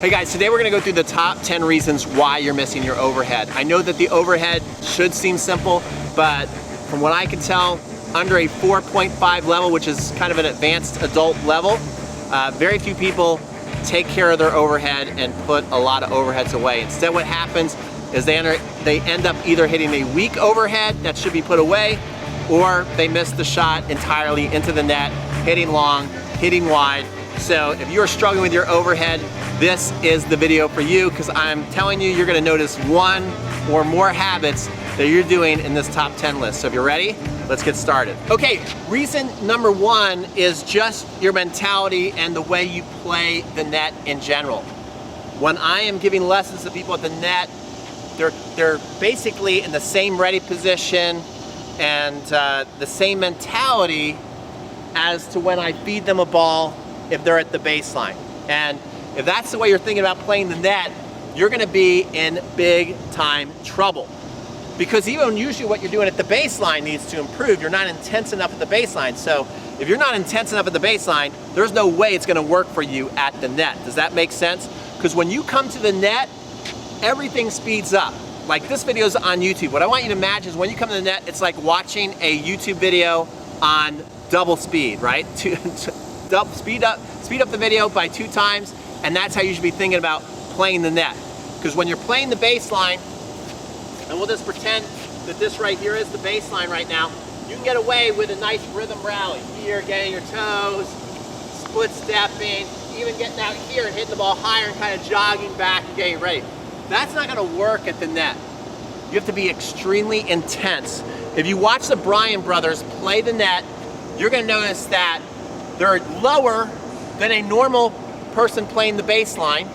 Hey guys, today we're gonna go through the top 10 reasons why you're missing your overhead. I know that the overhead should seem simple, but from what I can tell, under a 4.5 level, which is kind of an advanced adult level, very few people take care of their overhead and put a lot of overheads away. Instead, what happens is they end up either hitting a weak overhead that should be put away, or they miss the shot entirely into the net, hitting long, hitting wide. So if you're struggling with your overhead, this is the video for you, because I'm telling you, you're gonna notice one or more habits that you're doing in this top 10 list. So if you're ready, let's get started. Okay, reason number one is just your mentality and the way you play the net in general. When I am giving lessons to people at the net, they're basically in the same ready position and the same mentality as to when I feed them a ball if they're at the baseline. And if that's the way you're thinking about playing the net, you're gonna be in big time trouble. Because even usually what you're doing at the baseline needs to improve. You're not intense enough at the baseline. So if you're not intense enough at the baseline, there's no way it's gonna work for you at the net. Does that make sense? Because when you come to the net, everything speeds up. Like this video's on YouTube. What I want you to imagine is when you come to the net, it's like watching a YouTube video on double speed, right? Speed up the video by 2 times, and that's how you should be thinking about playing the net. Because when you're playing the baseline, and we'll just pretend that this right here is the baseline right now, you can get away with a nice rhythm rally. Here, getting your toes, split stepping, even getting out here and hitting the ball higher and kind of jogging back and getting ready. That's not gonna work at the net. You have to be extremely intense. If you watch the Bryan brothers play the net, you're gonna notice that they're lower than a normal person playing the baseline,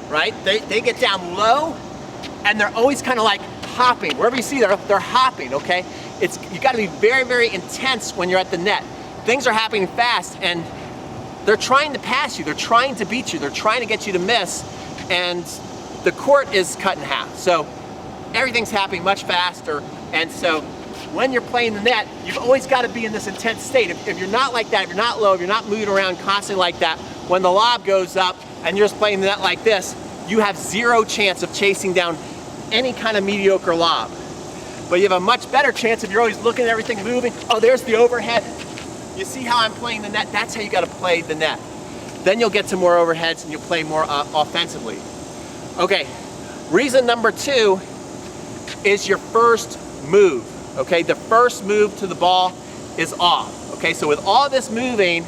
right? They get down low and they're always kind of like hopping. Wherever you see they're hopping, okay? You gotta be very, very intense when you're at the net. Things are happening fast and they're trying to pass you, they're trying to beat you, they're trying to get you to miss, and the court is cut in half. So everything's happening much faster, and so when you're playing the net, you've always got to be in this intense state. If you're not like that, if you're not low, if you're not moving around constantly like that, when the lob goes up and you're just playing the net like this, you have zero chance of chasing down any kind of mediocre lob. But you have a much better chance if you're always looking at everything moving. Oh, there's the overhead. You see how I'm playing the net? That's how you got to play the net. Then you'll get to more overheads and you'll play more offensively. Okay, reason number 2 is your first move. Okay, the first move to the ball is off. Okay, so with all this moving,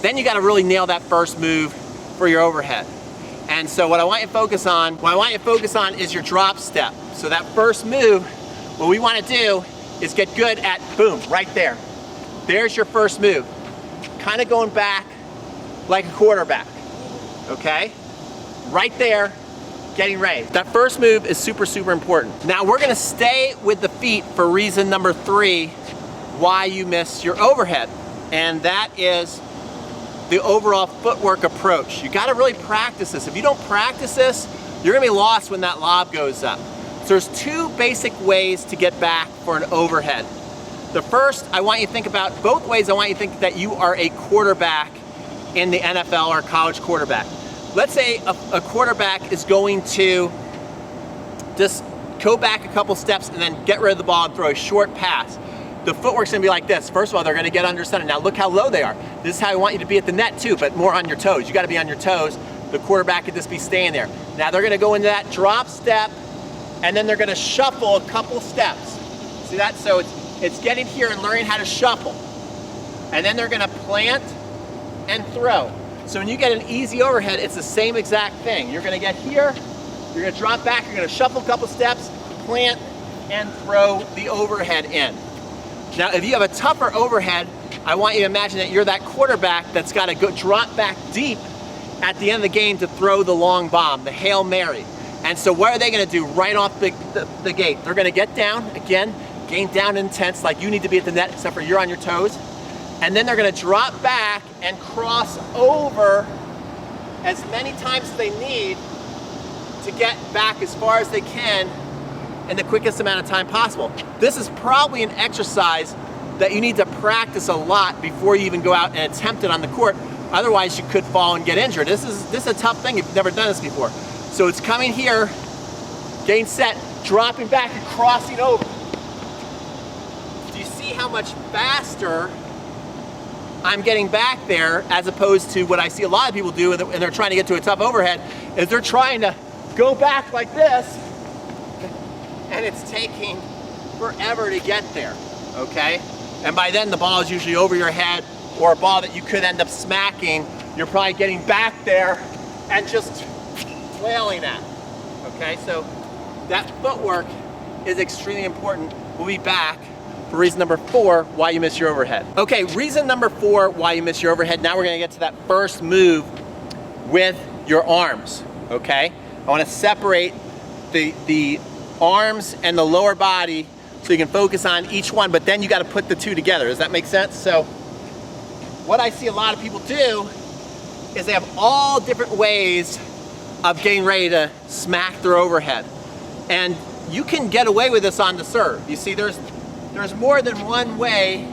then you got to really nail that first move for your overhead. And so what I want you to focus on, is your drop step. So that first move, what we want to do is get good at, boom, right there. There's your first move. Kind of going back like a quarterback. Okay, right there. Getting ready. That first move is super, super important. Now we're gonna stay with the feet for reason number 3 why you miss your overhead. And that is the overall footwork approach. You gotta really practice this. If you don't practice this, you're gonna be lost when that lob goes up. So there's 2 basic ways to get back for an overhead. The first, I want you to think about, both ways I want you to think that you are a quarterback in the NFL or college quarterback. Let's say a quarterback is going to just go back a couple steps and then get rid of the ball and throw a short pass. The footwork's gonna be like this. First of all, they're gonna get under center. Now look how low they are. This is how I want you to be at the net too, but more on your toes. You gotta be on your toes. The quarterback could just be staying there. Now they're gonna go into that drop step and then they're gonna shuffle a couple steps. See that? So it's getting here and learning how to shuffle. And then they're gonna plant and throw. So when you get an easy overhead, it's the same exact thing. You're gonna get here, you're gonna drop back, you're gonna shuffle a couple steps, plant, and throw the overhead in. Now, if you have a tougher overhead, I want you to imagine that you're that quarterback that's gotta go drop back deep at the end of the game to throw the long bomb, the Hail Mary. And so what are they gonna do right off the gate? They're gonna get down, again, gain down intense like you need to be at the net, except for you're on your toes. And then they're gonna drop back and cross over as many times as they need to get back as far as they can in the quickest amount of time possible. This is probably an exercise that you need to practice a lot before you even go out and attempt it on the court, Otherwise, you could fall and get injured. This is a tough thing if you've never done this before. So it's coming here, getting set, dropping back and crossing over. Do you see how much faster I'm getting back there as opposed to what I see a lot of people do and they're trying to get to a tough overhead is they're trying to go back like this and it's taking forever to get there, okay? And by then the ball is usually over your head or a ball that you could end up smacking. You're probably getting back there and just flailing at, okay? So that footwork is extremely important. We'll be back for reason number 4, why you miss your overhead. Okay, reason number 4, why you miss your overhead. Now we're gonna get to that first move with your arms, okay? I wanna separate the arms and the lower body so you can focus on each one, but then you gotta put the two together. Does that make sense? So what I see a lot of people do is they have all different ways of getting ready to smack their overhead. And you can get away with this on the serve. You see, there's more than one way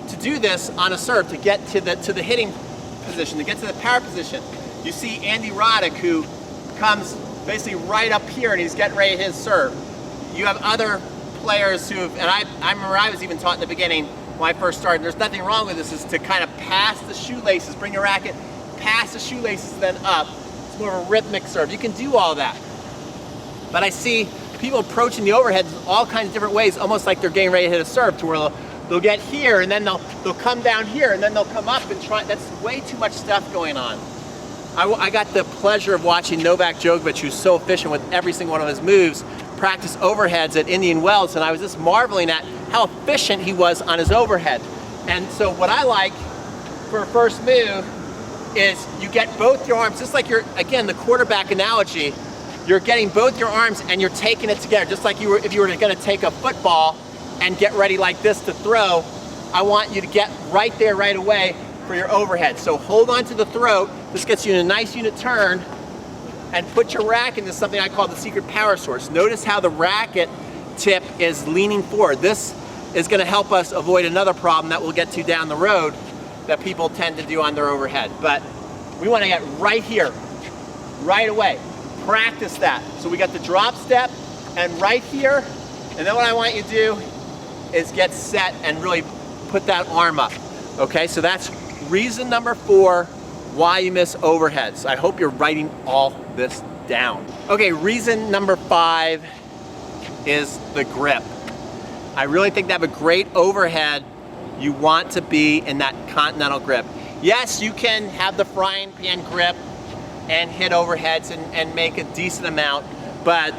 to do this on a serve to get to the hitting position, to get to the power position. You see Andy Roddick, who comes basically right up here and he's getting ready to hit his serve. You have other players who have, and I remember I was even taught in the beginning when I first started, there's nothing wrong with this, is to kind of pass the shoelaces, bring your racket, pass the shoelaces, then up. It's more of a rhythmic serve. You can do all that. But I see people approaching the overheads all kinds of different ways, almost like they're getting ready to hit a serve, to where they'll get here and then they'll come down here and then they'll come up and try. That's way too much stuff going on. I got the pleasure of watching Novak Djokovic, who's so efficient with every single one of his moves, practice overheads at Indian Wells, and I was just marveling at how efficient he was on his overhead. And so what I like for a first move is you get both your arms, just like you're, again, the quarterback analogy, you're getting both your arms and you're taking it together, just like if you were gonna take a football and get ready like this to throw. I want you to get right there right away for your overhead. So hold on to the throat. This gets you in a nice unit turn, and put your racket into something I call the secret power source. Notice how the racket tip is leaning forward. This is gonna help us avoid another problem that we'll get to down the road that people tend to do on their overhead. But we wanna get right here, right away. Practice that. So we got the drop step and right here, and then what I want you to do is get set and really put that arm up. Okay, so that's reason number 4 why you miss overheads. I hope you're writing all this down. Okay, reason number 5 is the grip. I really think to have a great overhead, you want to be in that continental grip. Yes, you can have the frying pan grip and hit overheads and make a decent amount, but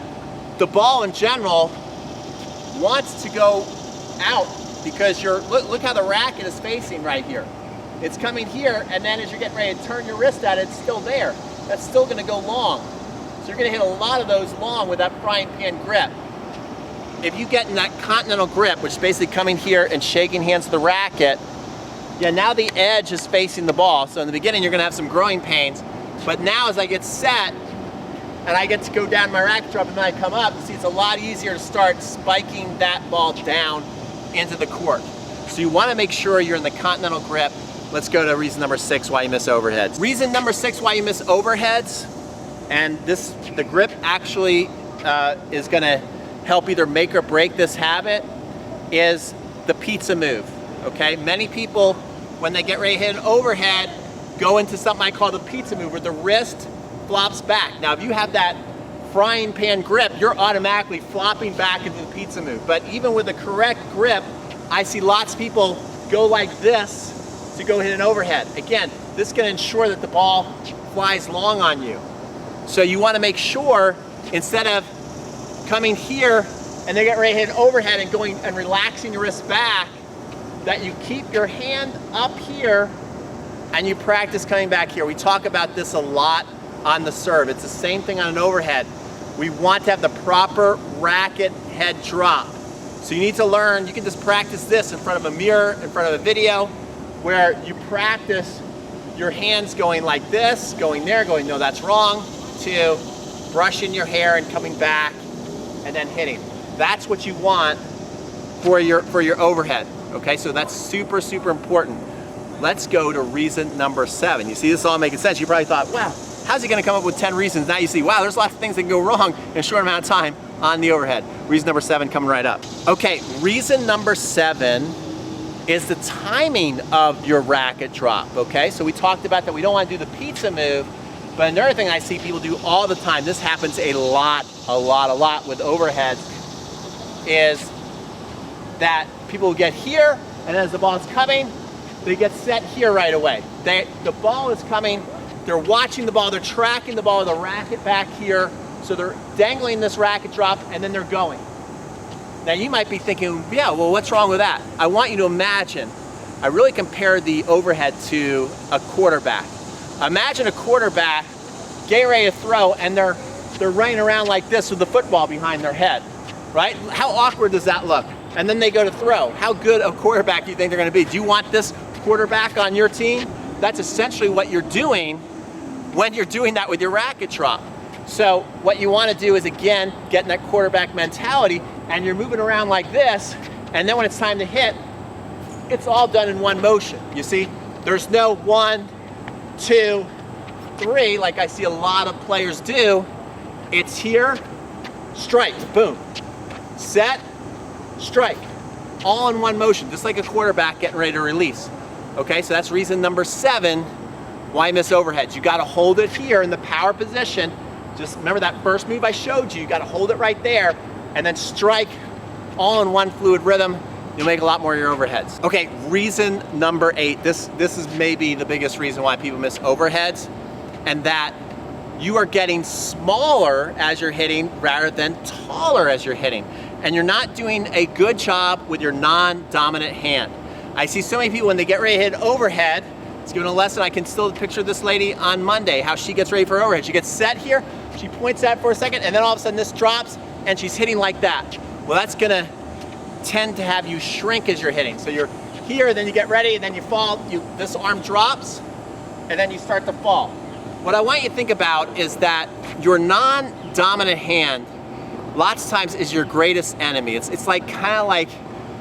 the ball in general wants to go out because look how the racket is facing right here. It's coming here, and then as you're getting ready to turn your wrist at it, it's still there. That's still gonna go long. So you're gonna hit a lot of those long with that frying pan grip. If you get in that continental grip, which is basically coming here and shaking hands with the racket, yeah, now the edge is facing the ball. So in the beginning, you're gonna have some growing pains, but now as I get set, and I get to go down my racket drop and then I come up, you see it's a lot easier to start spiking that ball down into the court. So you wanna make sure you're in the continental grip. Let's go to reason number 6 why you miss overheads. Reason number 6 why you miss overheads, and the grip actually is gonna help either make or break this habit, is the pizza move, okay? Many people, when they get ready to hit an overhead, go into something I call the pizza move, where the wrist flops back. Now, if you have that frying pan grip, you're automatically flopping back into the pizza move. But even with the correct grip, I see lots of people go like this to go hit an overhead. Again, this is gonna ensure that the ball flies long on you. So you wanna make sure, instead of coming here and then get ready to hit an overhead and going and relaxing your wrist back, that you keep your hand up here and you practice coming back here. We talk about this a lot on the serve. It's the same thing on an overhead. We want to have the proper racket head drop. So you need to learn, you can just practice this in front of a mirror, in front of a video, where you practice your hands going like this, going there, going, no, that's wrong, to brushing your hair and coming back and then hitting. That's what you want for your overhead, okay? So that's super, super important. let's go to reason number 7. You see this all making sense. You probably thought, wow, how's he gonna come up with 10 reasons? Now you see, wow, there's lots of things that can go wrong in a short amount of time on the overhead. Reason number 7 coming right up. Okay, reason number 7 is the timing of your racket drop, okay? So we talked about that we don't want to do the pizza move, but another thing I see people do all the time, this happens a lot with overheads, is that people get here, and as the ball's coming, they get set here right away. The ball is coming, they're watching the ball, they're tracking the ball with a racket back here, so they're dangling this racket drop, and then they're going. Now you might be thinking, yeah, well, what's wrong with that? I want you to imagine, I really compare the overhead to a quarterback. Imagine a quarterback getting ready to throw, and they're running around like this with the football behind their head, right? How awkward does that look? And then they go to throw. How good a quarterback do you think they're gonna be? Do you want this quarterback on your team? That's essentially what you're doing when you're doing that with your racket drop. So what you wanna do is, again, get in that quarterback mentality, and you're moving around like this, and then when it's time to hit, it's all done in one motion, you see? There's no 1, 2, 3, like I see a lot of players do. It's here, strike, boom. Set, strike, all in one motion, just like a quarterback getting ready to release. Okay, so that's reason number 7 why you miss overheads. You gotta hold it here in the power position. Just remember that first move I showed you, you gotta hold it right there, and then strike all in one fluid rhythm. You'll make a lot more of your overheads. Okay, reason number 8. This is maybe the biggest reason why people miss overheads, and that you are getting smaller as you're hitting rather than taller as you're hitting. And you're not doing a good job with your non-dominant hand. I see so many people when they get ready to hit overhead, it's giving a lesson. I can still picture this lady on Monday, how she gets ready for overhead. She gets set here, she points that for a second, and then all of a sudden this drops, and she's hitting like that. Well, that's gonna tend to have you shrink as you're hitting. So you're here, then you get ready, and then you fall, this arm drops, and then you start to fall. What I want you to think about is that your non-dominant hand, lots of times, is your greatest enemy. It's like kind of like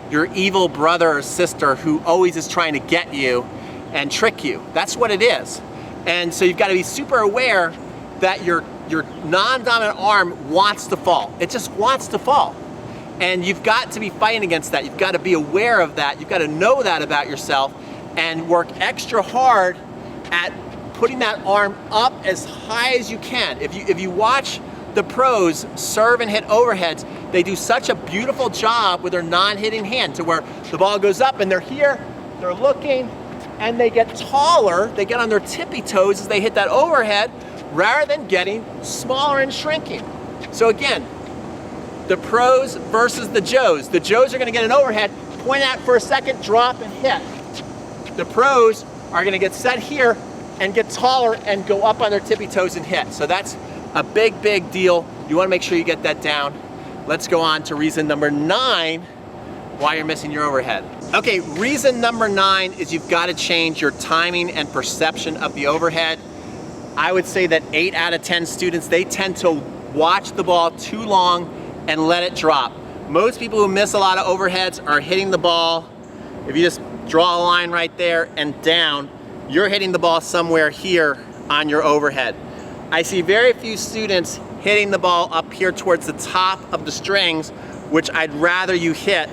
your evil brother or sister who always is trying to get you and trick you. That's what it is. And so you've got to be super aware that your non-dominant arm wants to fall. It just wants to fall. And you've got to be fighting against that. You've got to be aware of that. You've got to know that about yourself and work extra hard at putting that arm up as high as you can. If you watch the pros serve and hit overheads, they do such a beautiful job with their non-hitting hand to where the ball goes up and they're here, they're looking, and they get taller, they get on their tippy toes as they hit that overhead rather than getting smaller and shrinking. So again, the pros versus the Joes. The Joes are gonna get an overhead, point at for a second, drop and hit. The pros are gonna get set here and get taller and go up on their tippy toes and hit. So that's a big, big deal. You wanna make sure you get that down. Let's go on to reason number 9 why you're missing your overhead. Okay, reason number 9 is you've gotta change your timing and perception of the overhead. I would say that 8 out of 10 students, they tend to watch the ball too long and let it drop. Most people who miss a lot of overheads are hitting the ball. If you just draw a line right there and down, you're hitting the ball somewhere here on your overhead. I see very few students hitting the ball up here towards the top of the strings, which I'd rather you hit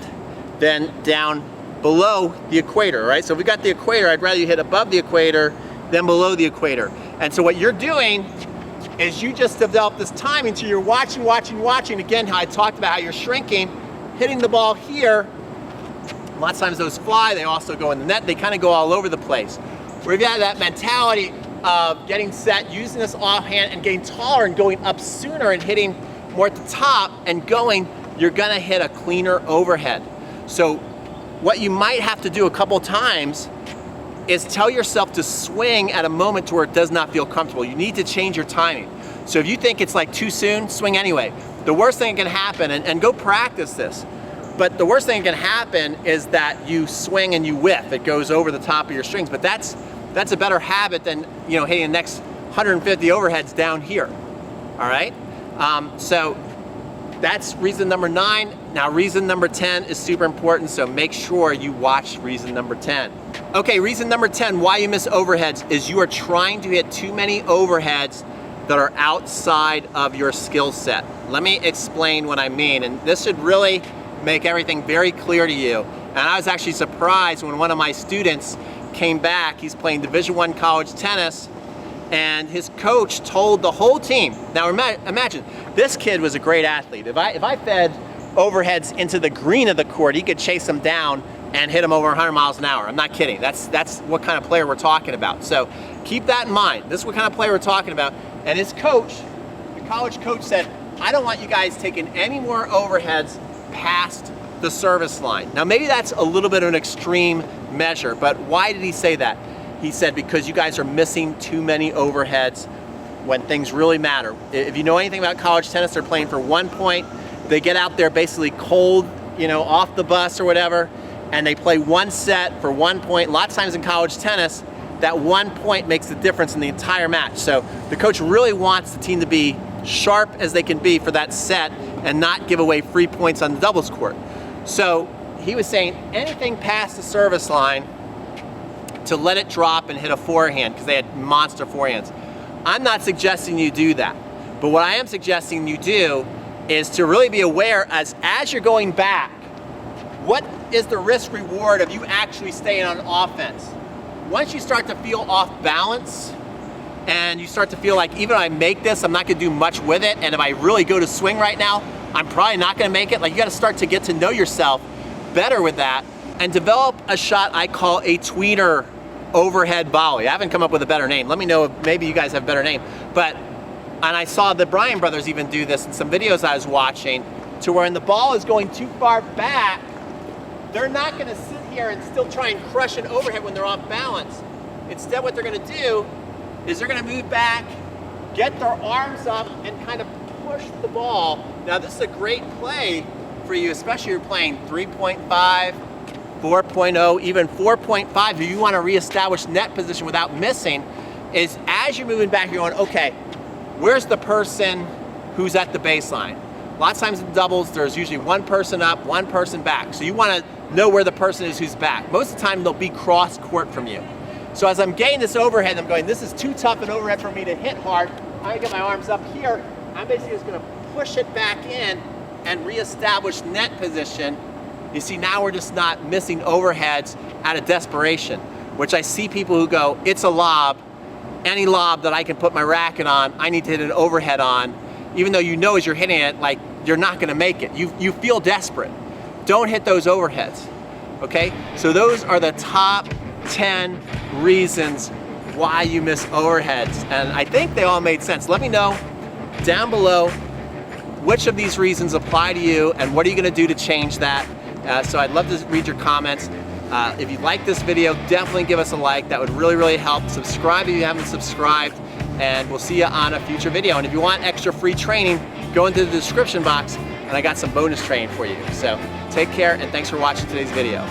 than down below the equator, right? So if we got the equator, I'd rather you hit above the equator than below the equator. And so what you're doing is you just develop this timing so you're watching. Again, how I talked about how you're shrinking, hitting the ball here. Lots of times those fly, they also go in the net, they kind of go all over the place. Where if you have that mentality of getting set, using this offhand and getting taller and going up sooner and hitting more at the top and going, you're gonna hit a cleaner overhead. So what you might have to do a couple times is tell yourself to swing at a moment to where it does not feel comfortable. You need to change your timing. So if you think it's like too soon, swing anyway. The worst thing that can happen, and go practice this, but the worst thing that can happen is that you swing and you whiff. It goes over the top of your strings, but that's a better habit than hitting the next 150 overheads down here, all right? So that's reason number 9. Now reason number 10 is super important, so make sure you watch reason number 10. Okay, reason number 10 why you miss overheads is you are trying to hit too many overheads that are outside of your skill set. Let me explain what I mean, and this should really make everything very clear to you. And I was actually surprised when one of my students came back. He's playing Division I college tennis, and his coach told the whole team. Now imagine, this kid was a great athlete. If I fed overheads into the green of the court, he could chase them down and hit them over 100 miles an hour. I'm not kidding. That's what kind of player we're talking about. So keep that in mind. This is what kind of player we're talking about. And his coach, the college coach, said, I don't want you guys taking any more overheads past the service line. Now maybe that's a little bit of an extreme measure, but why did he say that? He said because you guys are missing too many overheads when things really matter. If you know anything about college tennis, they're playing for 1 point. They get out there basically cold, you know, off the bus or whatever, and they play one set for 1 point. Lots of times in college tennis, that 1 point makes the difference in the entire match. So the coach really wants the team to be sharp as they can be for that set and not give away free points on the doubles court. So he was saying anything past the service line to let it drop and hit a forehand, because they had monster forehands. I'm not suggesting you do that, but what I am suggesting you do is to really be aware as you're going back, what is the risk reward of you actually staying on offense? Once you start to feel off balance and you start to feel like even if I make this, I'm not gonna do much with it, and if I really go to swing right now, I'm probably not gonna make it. Like, you gotta start to get to know yourself better with that and develop a shot I call a tweener overhead volley. I haven't come up with a better name. Let me know if maybe you guys have a better name. And I saw the Bryan brothers even do this in some videos I was watching, to where when the ball is going too far back, they're not gonna sit here and still try and crush an overhead when they're off balance. Instead, what they're gonna do is they're gonna move back, get their arms up, and kind of push the ball. Now this is a great play for you, especially if you're playing 3.5, 4.0, even 4.5, if you wanna reestablish net position without missing, is as you're moving back, you're going, okay, where's the person who's at the baseline? A lot of times in doubles, there's usually one person up, one person back. So you wanna know where the person is who's back. Most of the time, they'll be cross court from you. So as I'm getting this overhead, I'm going, this is too tough an overhead for me to hit hard. I'm gonna get my arms up here. I'm basically just gonna push it back in and reestablish net position. You see, now we're just not missing overheads out of desperation, which I see people who go, it's a lob. Any lob that I can put my racket on, I need to hit an overhead on, even though you know as you're hitting it, like, you're not gonna make it. You feel desperate. Don't hit those overheads, okay? So those are the top 10 reasons why you miss overheads, and I think they all made sense. Let me know down below which of these reasons apply to you and what are you gonna do to change that. So I'd love to read your comments. If you like this video, definitely give us a like. That would really, really help. Subscribe if you haven't subscribed, and we'll see you on a future video. And if you want extra free training, go into the description box, and I got some bonus training for you. So take care, and thanks for watching today's video.